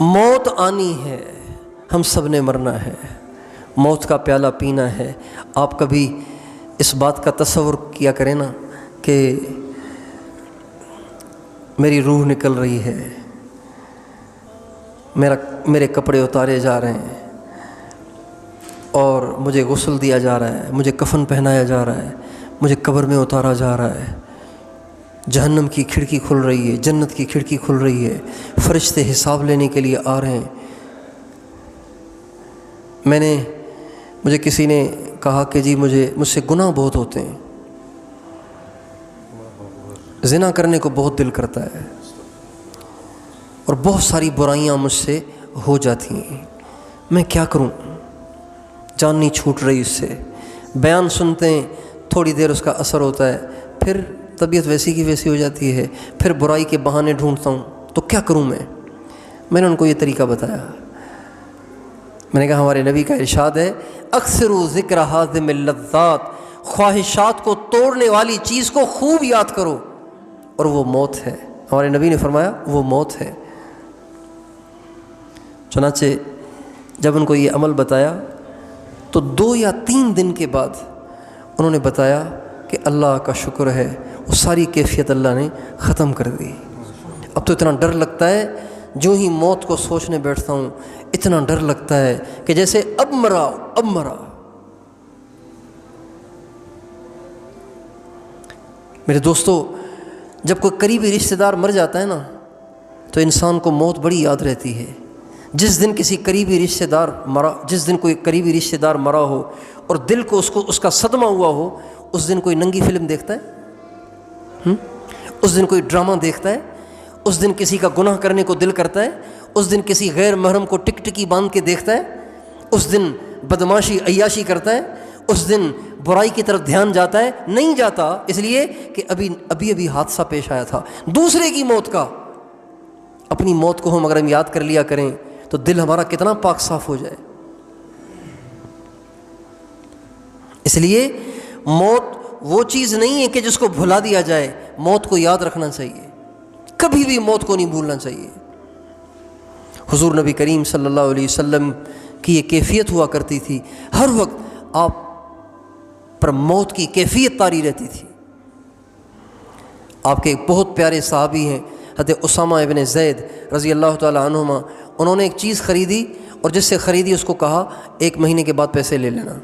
موت آنی ہے، ہم سب نے مرنا ہے، موت کا پیالہ پینا ہے۔ آپ کبھی اس بات کا تصور کیا کریں نا کہ میری روح نکل رہی ہے، میرے کپڑے اتارے جا رہے ہیں اور مجھے غسل دیا جا رہا ہے، مجھے کفن پہنایا جا رہا ہے، مجھے قبر میں اتارا جا رہا ہے، جہنم کی کھڑکی کھل رہی ہے، جنت کی کھڑکی کھل رہی ہے، فرشتے حساب لینے کے لیے آ رہے ہیں۔ مجھے کسی نے کہا کہ جی مجھ سے گناہ بہت ہوتے ہیں، زنا کرنے کو بہت دل کرتا ہے اور بہت ساری برائیاں مجھ سے ہو جاتی ہیں، میں کیا کروں؟ جان نہیں چھوٹ رہی اس سے۔ بیان سنتے ہیں، تھوڑی دیر اس کا اثر ہوتا ہے، پھر طبیعت ویسی کی ویسی ہو جاتی ہے، پھر برائی کے بہانے ڈھونڈتا ہوں، تو کیا کروں میں نے ان کو یہ طریقہ بتایا۔ میں نے کہا ہمارے نبی کا ارشاد ہے، اکثروا ذکر ہاضم اللذات، خواہشات کو توڑنے والی چیز کو خوب یاد کرو، اور وہ موت ہے۔ ہمارے نبی نے فرمایا وہ موت ہے۔ چنانچہ جب ان کو یہ عمل بتایا تو 2 یا 3 دن کے بعد انہوں نے بتایا کہ اللہ کا شکر ہے، وہ ساری کیفیت اللہ نے ختم کر دی۔ اب تو اتنا ڈر لگتا ہے، جو ہی موت کو سوچنے بیٹھتا ہوں اتنا ڈر لگتا ہے کہ جیسے اب مرا۔ میرے دوستو، جب کوئی قریبی رشتہ دار مر جاتا ہے نا تو انسان کو موت بڑی یاد رہتی ہے۔ جس دن کوئی قریبی رشتہ دار مرا ہو اور دل کو اس کا صدمہ ہوا ہو، اس دن کوئی ننگی فلم دیکھتا ہے؟ اس دن کوئی ڈرامہ دیکھتا ہے؟ اس دن کسی کا گناہ کرنے کو دل کرتا ہے؟ اس دن کسی غیر محرم کو ٹکی باندھ کے دیکھتا ہے؟ اس دن بدماشی عیاشی کرتا ہے؟ اس دن برائی کی طرف دھیان جاتا ہے؟ نہیں جاتا، اس لیے کہ ابھی حادثہ پیش آیا تھا دوسرے کی موت کا۔ اپنی موت کو ہم اگر یاد کر لیا کریں تو دل ہمارا کتنا پاک صاف ہو جائے۔ اس لیے موت وہ چیز نہیں ہے کہ جس کو بھلا دیا جائے، موت کو یاد رکھنا چاہیے، کبھی بھی موت کو نہیں بھولنا چاہیے۔ حضور نبی کریم صلی اللہ علیہ وسلم کی یہ کیفیت ہوا کرتی تھی، ہر وقت آپ پر موت کی کیفیت طاری رہتی تھی۔ آپ کے ایک بہت پیارے صحابی ہیں حضرت اسامہ ابن زید رضی اللہ تعالی عنہما، انہوں نے ایک چیز خریدی اور جس سے خریدی اس کو کہا 1 مہینے کے بعد پیسے لے لینا۔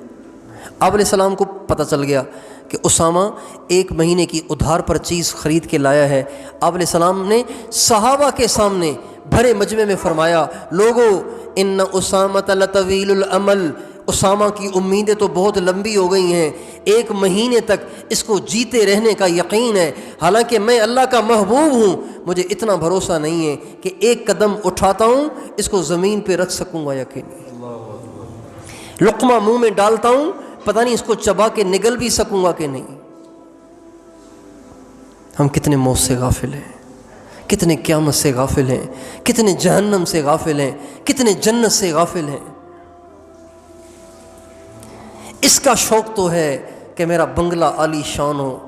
آپ علیہ السلام کو پتہ چل گیا کہ اسامہ 1 مہینے کی ادھار پر چیز خرید کے لایا ہے۔ آپ علیہ السلام نے صحابہ کے سامنے بھرے مجمع میں فرمایا، لوگو ان اسامۃ لطویل الامل، اسامہ کی امیدیں تو بہت لمبی ہو گئی ہیں، 1 مہینے تک اس کو جیتے رہنے کا یقین ہے، حالانکہ میں اللہ کا محبوب ہوں، مجھے اتنا بھروسہ نہیں ہے کہ 1 قدم اٹھاتا ہوں اس کو زمین پہ رکھ سکوں گا یا کہ نہیں، لقمہ منہ میں ڈالتا ہوں پتہ نہیں اس کو چبا کے نگل بھی سکوں گا کہ نہیں۔ ہم کتنے موت سے غافل ہیں، کتنے قیامت سے غافل ہیں، کتنے جہنم سے غافل ہیں، کتنے جنت سے غافل ہیں۔ اس کا شوق تو ہے کہ میرا بنگلہ عالی شان ہو،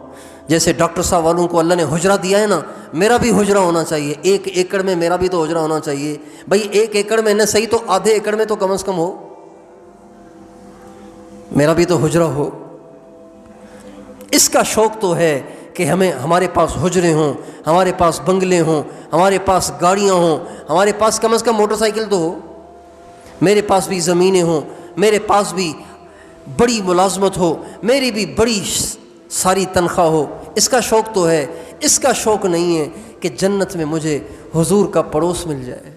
جیسے ڈاکٹر صاحب والوں کو اللہ نے حجرہ دیا ہے نا، میرا بھی حجرہ ہونا چاہیے، 1 ایکڑ میں میرا بھی تو حجرہ ہونا چاہیے۔ بھائی 1 ایکڑ میں نہ صحیح تو آدھے ایکڑ میں تو کم از کم ہو، میرا بھی تو حجرہ ہو۔ اس کا شوق تو ہے کہ ہمارے پاس حجرے ہوں، ہمارے پاس بنگلے ہوں، ہمارے پاس گاڑیاں ہوں، ہمارے پاس کم از کم موٹر سائیکل تو ہو، میرے پاس بھی زمینیں ہوں، میرے پاس بھی بڑی ملازمت ہو، میری بھی بڑی ساری تنخواہ ہو۔ اس کا شوق تو ہے، اس کا شوق نہیں ہے کہ جنت میں مجھے حضور کا پڑوس مل جائے۔